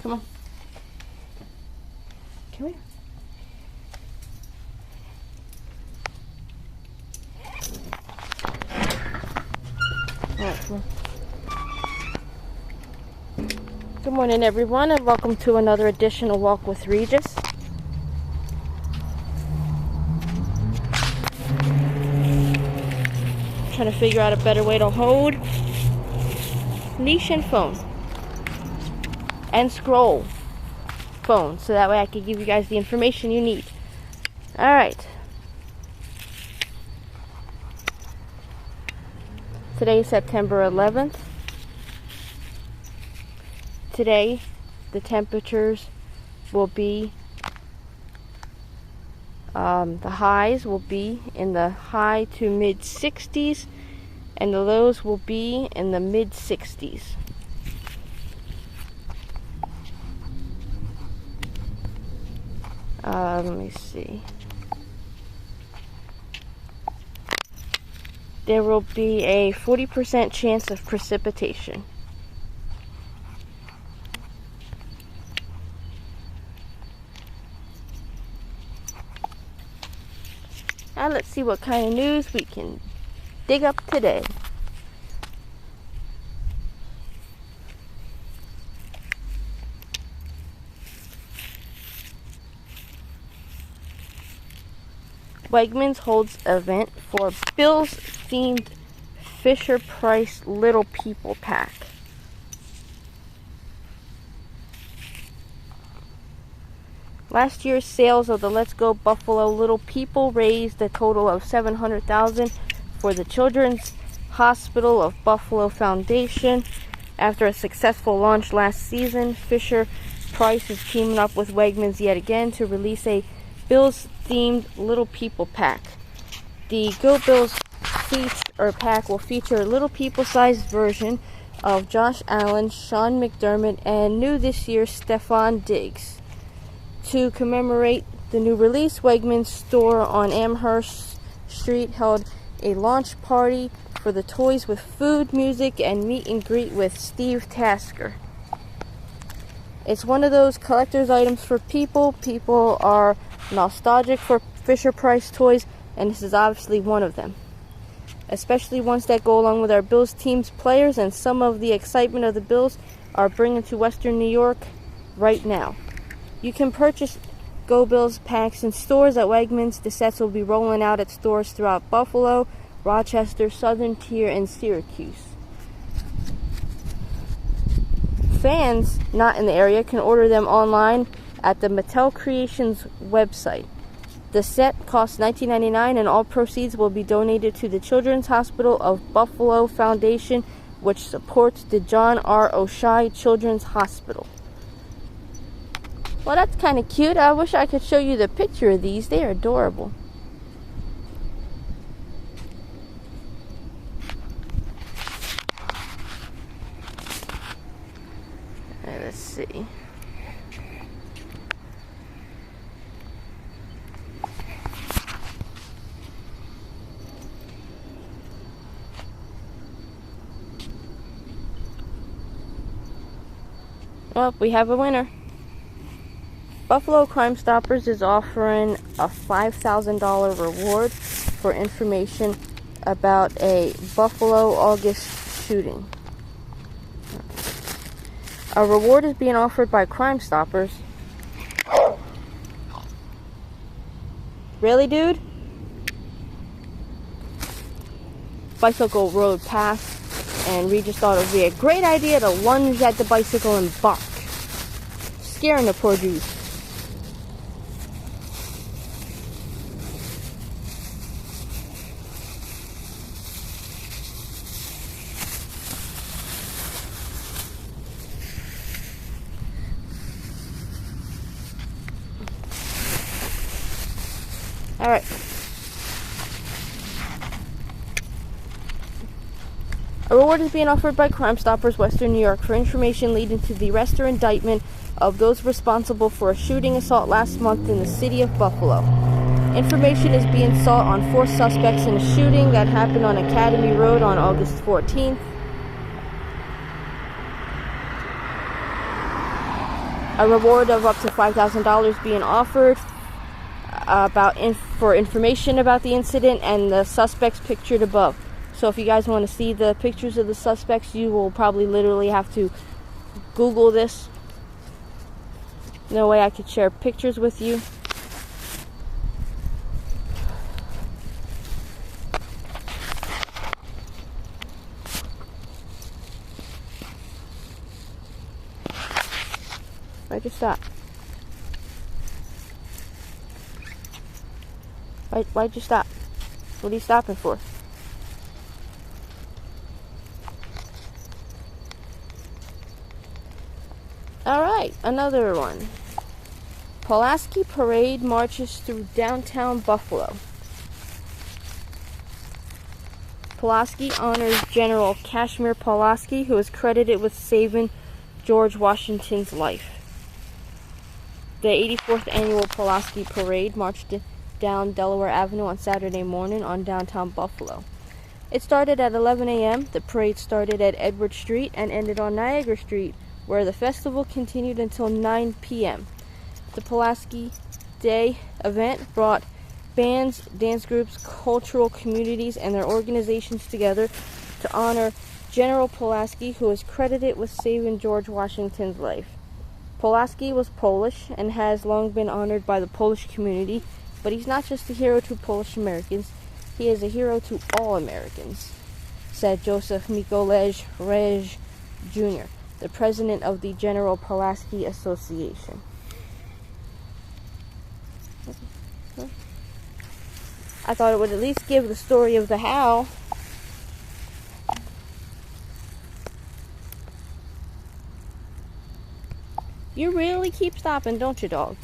Come on. Come here. Alright, come on. Good morning, everyone, and welcome to another edition of Walk with Regis. Trying to figure out a better way to hold leash and phone and scroll phone, so that way I can give you guys the information you need. Alright. Today is September 11th. Today, the temperatures will be, the highs will be in the high to mid 60s, and the lows will be in the mid 60s. Let me see. There will be a 40% chance of precipitation. Now let's see what kind of news we can dig up today. Wegmans holds event for Bills-themed Fisher-Price Little People Pack. Last year's sales of the Let's Go Buffalo Little People raised a total of $700,000 for the Children's Hospital of Buffalo Foundation. After a successful launch last season, Fisher-Price is teaming up with Wegmans yet again to release a Bills-themed Little People pack. The Go Bills pack will feature a little people-sized version of Josh Allen, Sean McDermott, and new this year, Stephon Diggs. To commemorate the new release, Wegmans store on Amherst Street held a launch party for the toys with food, music, and meet and greet with Steve Tasker. It's one of those collector's items for people. People are nostalgic for Fisher-Price toys, and this is obviously one of them. Especially ones that go along with our Bills team's players, and some of the excitement of the Bills are bringing to Western New York right now. You can purchase Go Bills packs in stores at Wegmans. The sets will be rolling out at stores throughout Buffalo, Rochester, Southern Tier, and Syracuse. Fans not in the area can order them online at the Mattel Creations website. The set costs $19.99, and all proceeds will be donated to the Children's Hospital of Buffalo Foundation, which supports the John R. Oshai Children's Hospital. Well, that's kind of cute. I wish I could show you the picture of these. They are adorable. Let's see. Well, we have a winner. Buffalo Crime Stoppers is offering a $5,000 reward for information about a Buffalo August shooting. A reward is being offered by Crime Stoppers. Really, dude? Bicycle rode past, and Regis thought it would be a great idea to lunge at the bicycle and bark, scaring the poor dude. Alright. A reward is being offered by Crime Stoppers Western New York for information leading to the arrest or indictment of those responsible for a shooting assault last month in the city of Buffalo. Information is being sought on 4 suspects in a shooting that happened on Academy Road on August 14th. A reward of up to $5,000 being offered for information about the incident, and the suspects pictured above. So if you guys want to see the pictures of the suspects, you will probably literally have to Google this. No way I could share pictures with you. Why'd you stop? Why'd you stop? What are you stopping for? Alright, another one. Pulaski parade marches through downtown Buffalo. Pulaski honors General Kashmir Pulaski, who is credited with saving George Washington's life. The 84th annual Pulaski parade marched down Delaware Avenue on Saturday morning on downtown Buffalo. It started at 11 a.m. The parade started at Edward Street and ended on Niagara Street, where the festival continued until 9 p.m. The Pulaski Day event brought bands, dance groups, cultural communities, and their organizations together to honor General Pulaski, who is credited with saving George Washington's life. Pulaski was Polish and has long been honored by the Polish community, but he's not just a hero to Polish Americans, he is a hero to all Americans, said Joseph Mikołaj Regis Jr., the president of the General Pulaski Association. I thought it would at least give the story of the how. You really keep stopping, don't you, dog?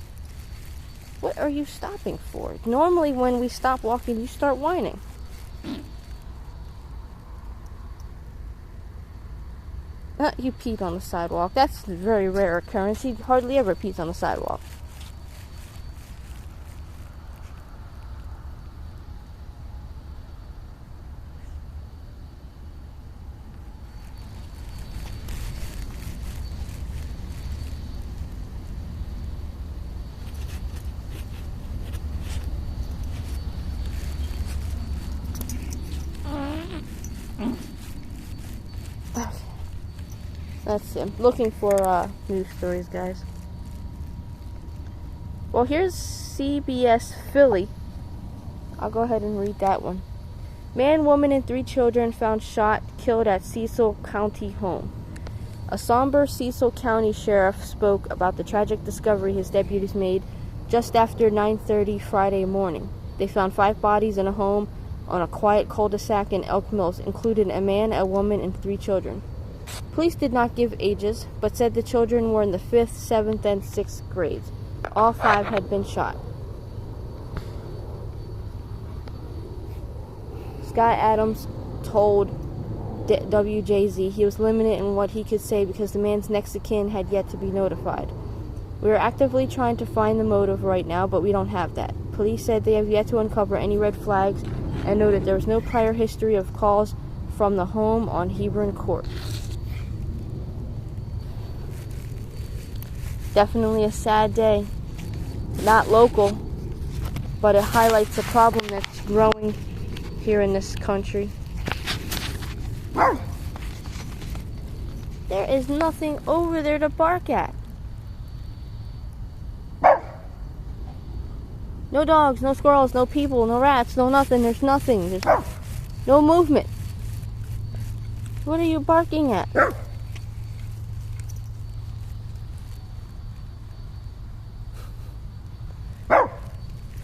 What are you stopping for? Normally when we stop walking, you start whining. You peed on the sidewalk. That's a very rare occurrence. He hardly ever pees on the sidewalk. That's it. Looking for news stories, guys. Well, here's CBS Philly. I'll go ahead and read that one. Man, woman, and 3 children found shot, killed at Cecil County home. A somber Cecil County sheriff spoke about the tragic discovery his deputies made just after 9:30 Friday morning. They found 5 bodies in a home on a quiet cul-de-sac in Elk Mills, including a man, a woman, and 3 children. Police did not give ages, but said the children were in the 5th, 7th, and 6th grades. All 5 had been shot. Sky Adams told WJZ he was limited in what he could say because the man's next of kin had yet to be notified. We are actively trying to find the motive right now, but we don't have that. Police said they have yet to uncover any red flags and noted there was no prior history of calls from the home on Hebron Court. Definitely a sad day. Not local, but it highlights a problem that's growing here in this country. There is nothing over there to bark at. No dogs, no squirrels, no people, no rats, no nothing. There's nothing. There's no movement. What are you barking at?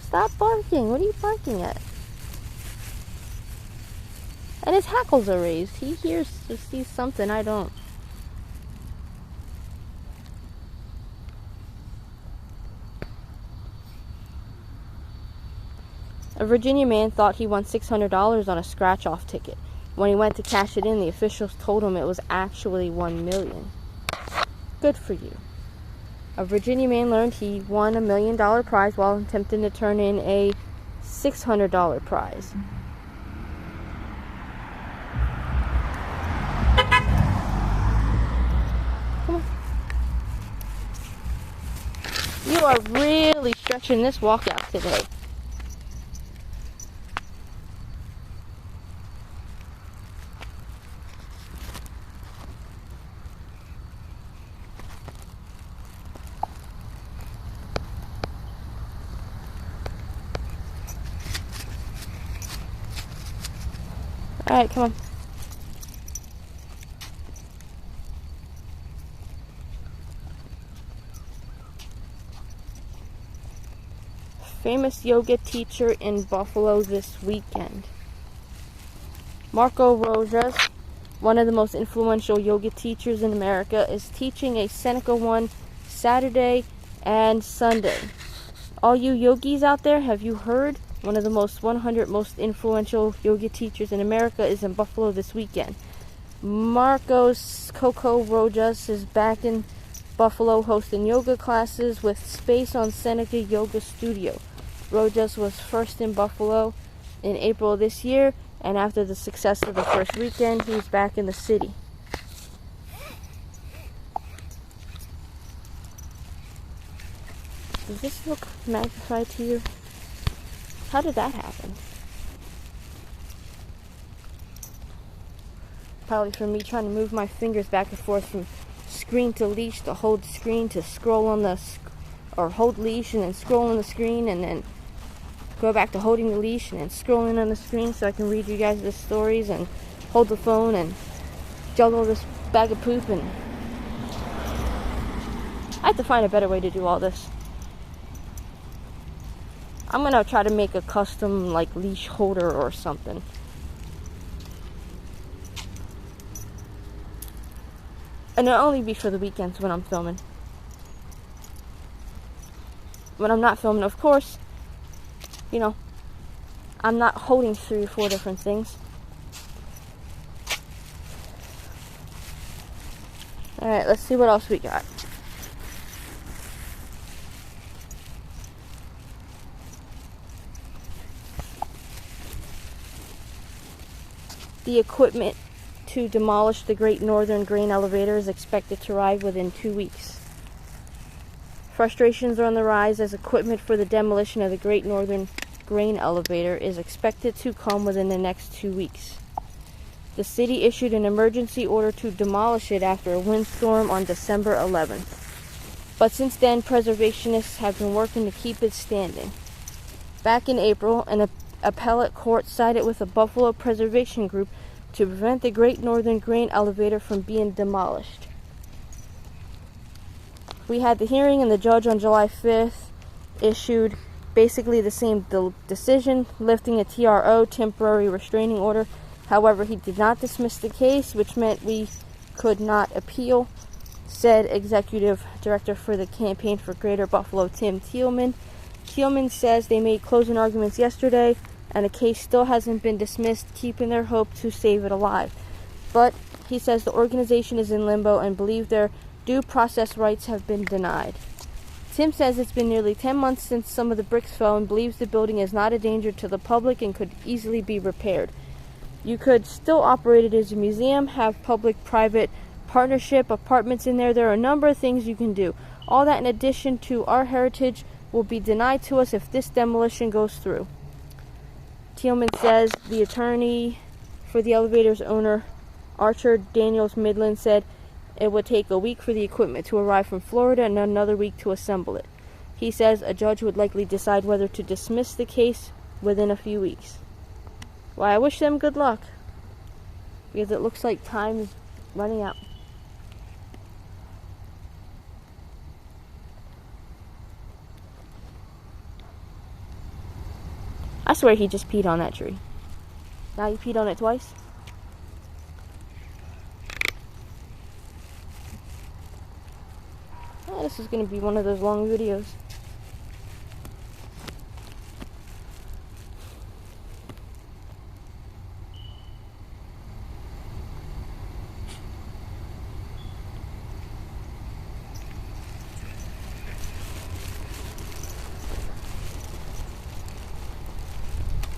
Stop barking. What are you barking at? And his hackles are raised. He sees something I don't. A Virginia man thought he won $600 on a scratch-off ticket. When he went to cash it in, the officials told him it was actually $1 million. Good for you. A Virginia man learned he won $1 million prize while attempting to turn in a $600 prize. Come on. You are really stretching this walk out today. Alright, come on. Famous yoga teacher in Buffalo this weekend. Rojas, one of the most influential yoga teachers in America, is teaching a Seneca one Saturday and Sunday. All you yogis out there, have you heard? One of the 100 most influential yoga teachers in America is in Buffalo this weekend. Coco Rojas is back in Buffalo hosting yoga classes with space on Seneca Yoga Studio. Rojas was first in Buffalo in April this year, and after the success of the first weekend, he's back in the city. Does this look magnified to you? How did that happen? Probably from me trying to move my fingers back and forth from screen to leash to hold screen to scroll on the or hold leash and then scroll on the screen and then go back to holding the leash and then scrolling on the screen so I can read you guys the stories and hold the phone and juggle this bag of poop. And I have to find a better way to do all this. I'm gonna try to make a custom like leash holder or something. And it'll only be for the weekends when I'm filming. When I'm not filming, of course, you know, I'm not holding 3 or 4 different things. Alright, let's see what else we got. The equipment to demolish the Great Northern Grain Elevator is expected to arrive within 2 weeks. Frustrations are on the rise as equipment for the demolition of the Great Northern Grain Elevator is expected to come within the next 2 weeks. The city issued an emergency order to demolish it after a windstorm on December 11th. But since then, preservationists have been working to keep it standing. Back in April, an appellate court sided with a Buffalo preservation group to prevent the Great Northern Grain Elevator from being demolished. We had the hearing, and the judge on July 5th issued basically the same decision, lifting a TRO, temporary restraining order. However, he did not dismiss the case, which meant we could not appeal, said executive director for the Campaign for Greater Buffalo, Tim Thielman. Thielman says they made closing arguments yesterday, and the case still hasn't been dismissed, keeping their hope to save it alive. But he says the organization is in limbo and believes their due process rights have been denied. Tim says it's been nearly 10 months since some of the bricks fell and believes the building is not a danger to the public and could easily be repaired. You could still operate it as a museum, have public-private partnership apartments in there. There are a number of things you can do. All that in addition to our heritage will be denied to us if this demolition goes through. Thielman says the attorney for the elevator's owner, Archer Daniels Midland, said it would take a week for the equipment to arrive from Florida and another week to assemble it. He says a judge would likely decide whether to dismiss the case within a few weeks. Well, I wish them good luck, because it looks like time is running out. I swear he just peed on that tree. Now you peed on it twice? Oh, this is going to be one of those long videos.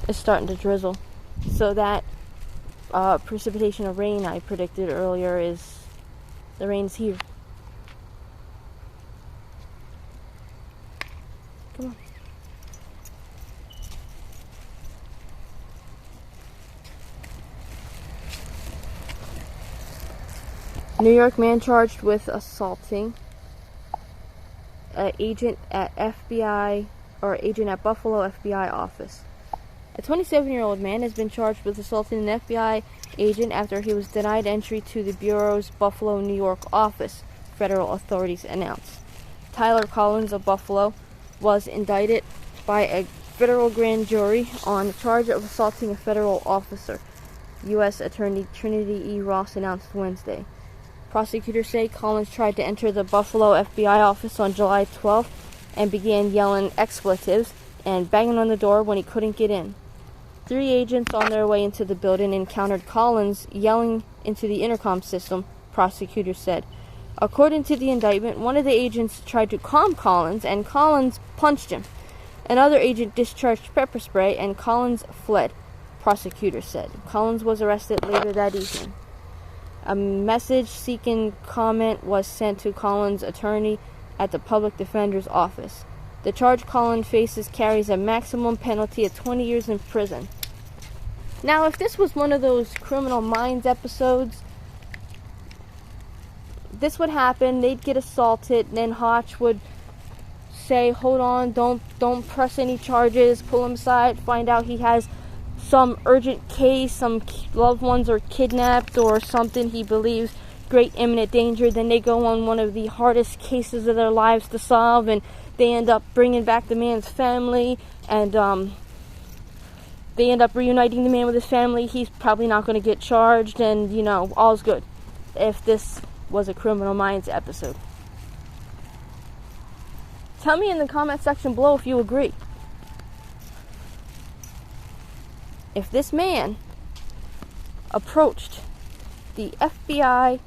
It's starting to drizzle. So that precipitation of rain I predicted earlier the rain's here. Come on. New York man charged with assaulting an agent at Buffalo FBI office. A 27-year-old man has been charged with assaulting an FBI agent after he was denied entry to the Bureau's Buffalo, New York office, federal authorities announced. Tyler Collins of Buffalo was indicted by a federal grand jury on the charge of assaulting a federal officer, U.S. Attorney Trinity E. Ross announced Wednesday. Prosecutors say Collins tried to enter the Buffalo FBI office on July 12th and began yelling expletives and banging on the door when he couldn't get in. 3 agents on their way into the building encountered Collins yelling into the intercom system, prosecutors said. According to the indictment, one of the agents tried to calm Collins, and Collins punched him. Another agent discharged pepper spray, and Collins fled, prosecutors said. Collins was arrested later that evening. A message seeking comment was sent to Collins' attorney at the public defender's office. The charge Collins faces carries a maximum penalty of 20 years in prison. Now, if this was one of those Criminal Minds episodes, this would happen. They'd get assaulted, and then Hotch would say, hold on, don't press any charges, pull him aside, find out he has some urgent case, some loved ones are kidnapped or something he believes great imminent danger. Then they go on one of the hardest cases of their lives to solve, and they end up bringing back the man's family, and they end up reuniting the man with his family. He's probably not going to get charged, and all's good if this was a Criminal Minds episode. Tell me in the comment section below if you agree. If this man approached the FBI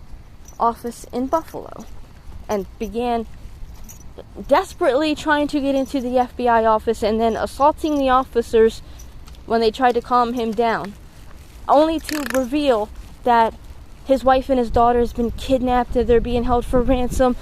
office in Buffalo and began desperately trying to get into the FBI office and then assaulting the officers when they tried to calm him down, only to reveal that his wife and his daughter has been kidnapped and they're being held for ransom.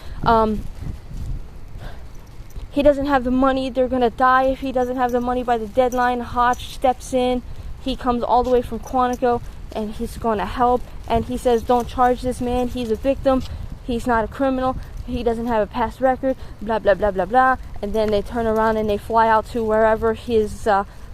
He doesn't have the money. They're going to die if he doesn't have the money by the deadline. Hotch steps in. He comes all the way from Quantico, and he's going to help. And he says, don't charge this man. He's a victim. He's not a criminal. He doesn't have a past record. Blah, blah, blah, blah, blah. And then they turn around and they fly out to wherever his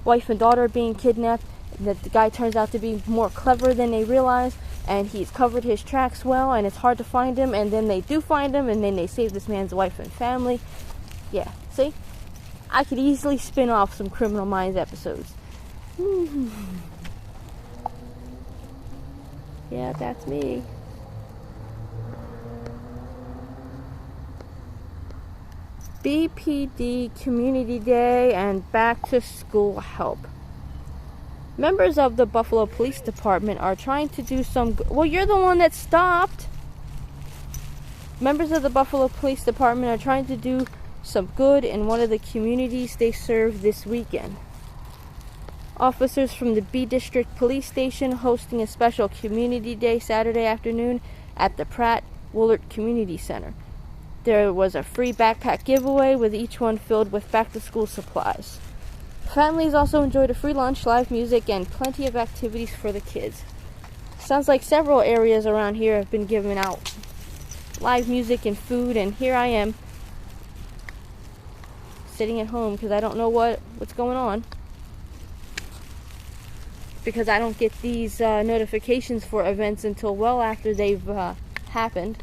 wife and daughter are being kidnapped. The guy turns out to be more clever than they realize. And he's covered his tracks well, and it's hard to find him. And then they do find him, and then they save this man's wife and family. Yeah, see? I could easily spin off some Criminal Minds episodes. Yeah, that's me. BPD Community Day and Back to School Help. Members of the Buffalo Police Department are trying to do some... Well, you're the one that stopped. Members of the Buffalo Police Department are trying to do some good in one of the communities they serve this weekend. Officers from the B District Police Station hosting a special Community Day Saturday afternoon at the Pratt Woolard Community Center. There was a free backpack giveaway with each one filled with back-to-school supplies. Families also enjoyed a free lunch, live music, and plenty of activities for the kids. Sounds like several areas around here have been giving out live music and food, and here I am sitting at home because I don't know what's going on. Because I don't get these notifications for events until well after they've happened.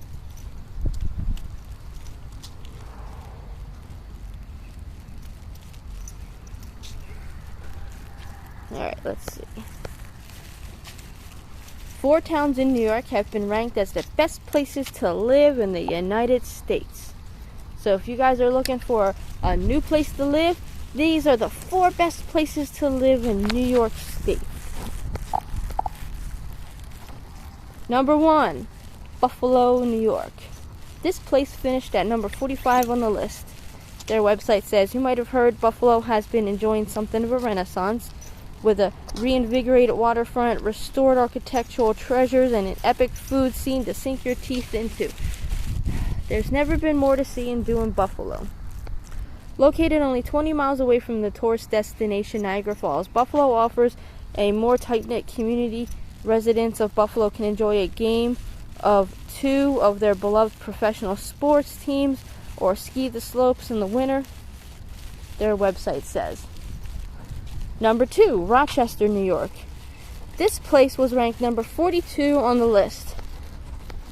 Alright, let's see. 4 towns in New York have been ranked as the best places to live in the United States. So if you guys are looking for a new place to live, these are the 4 best places to live in New York State. Number 1, Buffalo, New York. This place finished at number 45 on the list. Their website says, you might have heard Buffalo has been enjoying something of a renaissance with a reinvigorated waterfront, restored architectural treasures, and an epic food scene to sink your teeth into. There's never been more to see and do in Buffalo. Located only 20 miles away from the tourist destination Niagara Falls, Buffalo offers a more tight-knit community. Residents of Buffalo can enjoy a game of two of their beloved professional sports teams or ski the slopes in the winter, their website says. Number 2, Rochester, New York. This place was ranked number 42 on the list.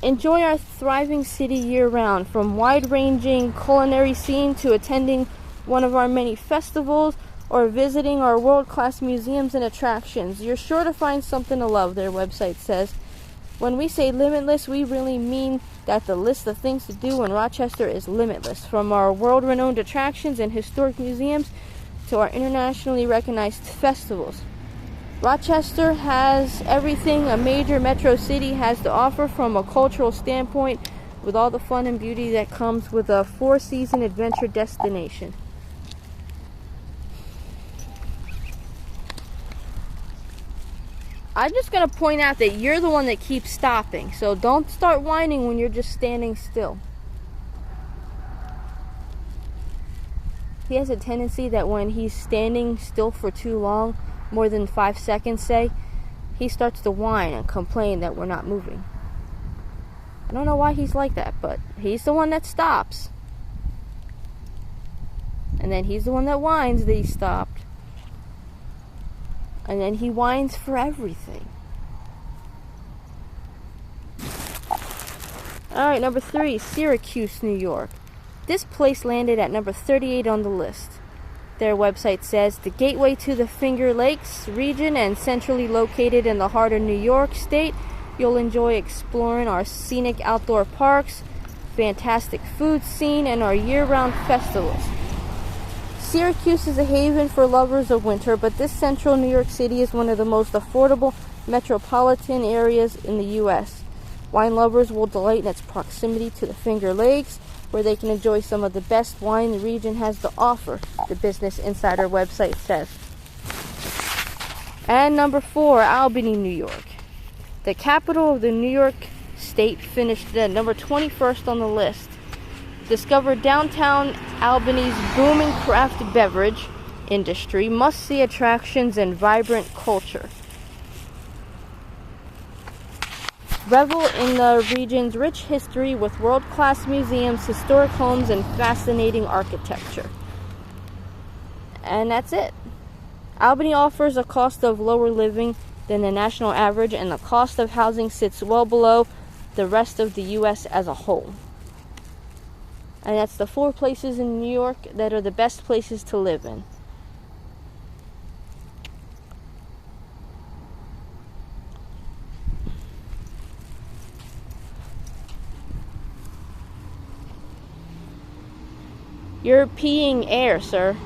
Enjoy our thriving city year-round, from wide-ranging culinary scene to attending one of our many festivals or visiting our world-class museums and attractions. You're sure to find something to love, their website says. When we say limitless, we really mean that the list of things to do in Rochester is limitless. From our world-renowned attractions and historic museums to our internationally recognized festivals. Rochester has everything a major metro city has to offer from a cultural standpoint, with all the fun and beauty that comes with a four-season adventure destination. I'm just going to point out that you're the one that keeps stopping, so don't start whining when you're just standing still. He has a tendency that when he's standing still for too long, more than 5 seconds, say, he starts to whine and complain that we're not moving. I don't know why he's like that, but he's the one that stops. And then he's the one that whines that he stopped. And then he whines for everything. Alright, number 3, Syracuse, New York. This place landed at number 38 on the list. Their website says, the gateway to the Finger Lakes region and centrally located in the heart of New York State, you'll enjoy exploring our scenic outdoor parks, fantastic food scene, and our year-round festivals. Syracuse is a haven for lovers of winter, but this central New York City is one of the most affordable metropolitan areas in the U.S. Wine lovers will delight in its proximity to the Finger Lakes, where they can enjoy some of the best wine the region has to offer, the Business Insider website says. And number 4, Albany, New York. The capital of the New York State finished at number 21st on the list. Discover downtown Albany's booming craft beverage industry, must-see attractions, and vibrant culture. Revel in the region's rich history with world-class museums, historic homes, and fascinating architecture. And that's it. Albany offers a cost of lower living than the national average, and the cost of housing sits well below the rest of the U.S. as a whole. And that's the 4 places in New York that are the best places to live in. You're peeing air, sir.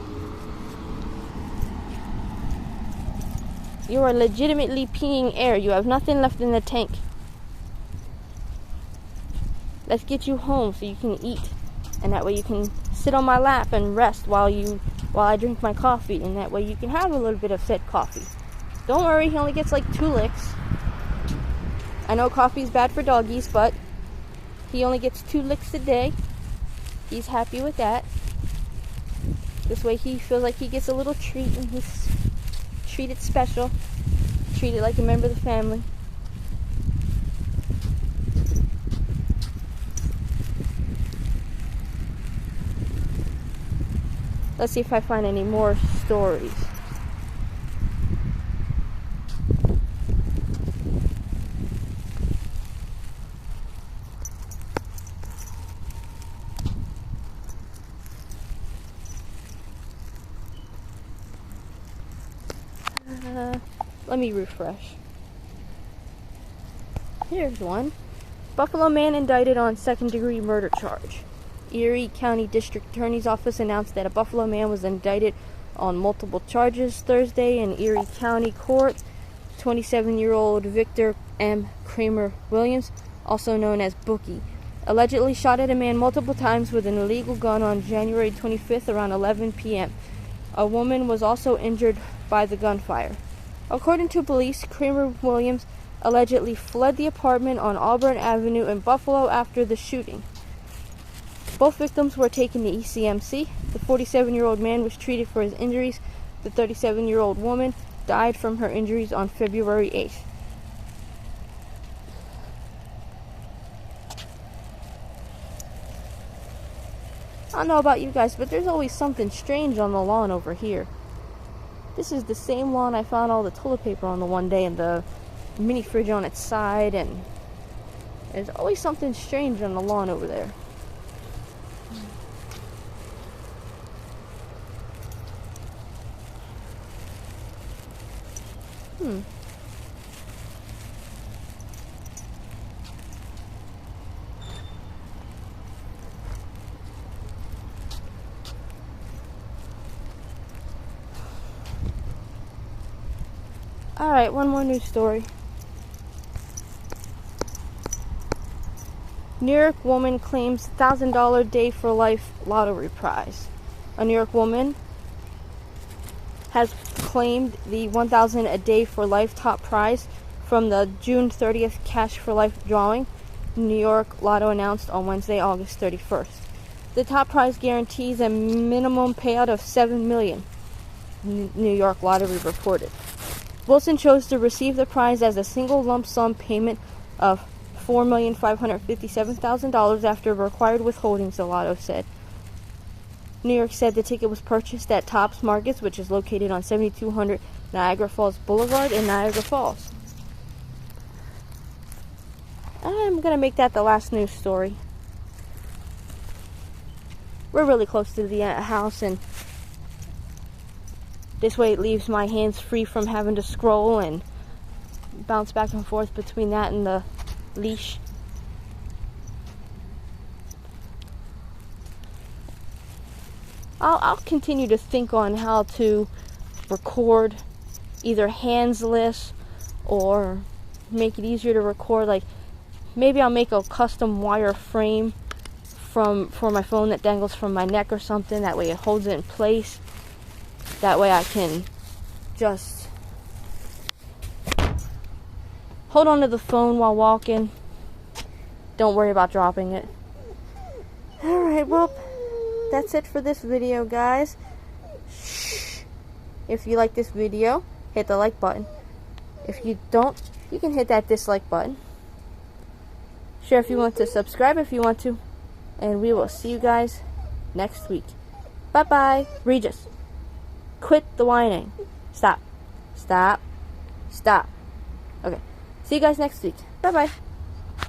You are legitimately peeing air. You have nothing left in the tank. Let's get you home so you can eat. And that way you can sit on my lap and rest while I drink my coffee. And that way you can have a little bit of said coffee. Don't worry, he only gets like 2 licks. I know coffee's bad for doggies, but he only gets 2 licks a day. He's happy with that. This way he feels like he gets a little treat and he's treated special. Treated like a member of the family. Let's see if I find any more stories. Let me refresh. Here's one. Buffalo man indicted on second-degree murder charge. Erie County District Attorney's Office announced that a Buffalo man was indicted on multiple charges Thursday in Erie County Court. 27-year-old Victor M. Kramer Williams, also known as Bookie, allegedly shot at a man multiple times with an illegal gun on January 25th around 11 p.m. A woman was also injured by the gunfire. According to police, Kramer Williams allegedly fled the apartment on Auburn Avenue in Buffalo after the shooting. Both victims were taken to ECMC. The 47-year-old man was treated for his injuries. The 37-year-old woman died from her injuries on February 8th. I don't know about you guys, but there's always something strange on the lawn over here. This is the same lawn I found all the toilet paper on the one day and the mini fridge on its side, and there's always something strange on the lawn over there. Alright, one more news story. New York woman claims $1,000 day for life lottery prize. A New York woman has claimed the $1,000 a day for life top prize from the June 30th Cash for Life drawing, New York Lotto announced on Wednesday, August 31st. The top prize guarantees a minimum payout of $7 million, New York Lottery reported. Wilson chose to receive the prize as a single lump sum payment of $4,557,000 after required withholdings, the Lotto said. New York said the ticket was purchased at Tops Markets, which is located on 7200 Niagara Falls Boulevard in Niagara Falls. I'm going to make that the last news story. We're really close to the house, and this way it leaves my hands free from having to scroll and bounce back and forth between that and the leash. I'll continue to think on how to record either handsless or make it easier to record. Like, maybe I'll make a custom wire frame for my phone that dangles from my neck or something. That way it holds it in place. That way I can just hold on to the phone while walking. Don't worry about dropping it. Alright, well, that's it for this video, guys. Shh. If you like this video, hit the like button. If you don't, you can hit that dislike button. Share if you want to, subscribe if you want to. And we will see you guys next week. Bye-bye. Regis. Quit the whining. Stop. Stop. Stop. Okay. See you guys next week. Bye-bye.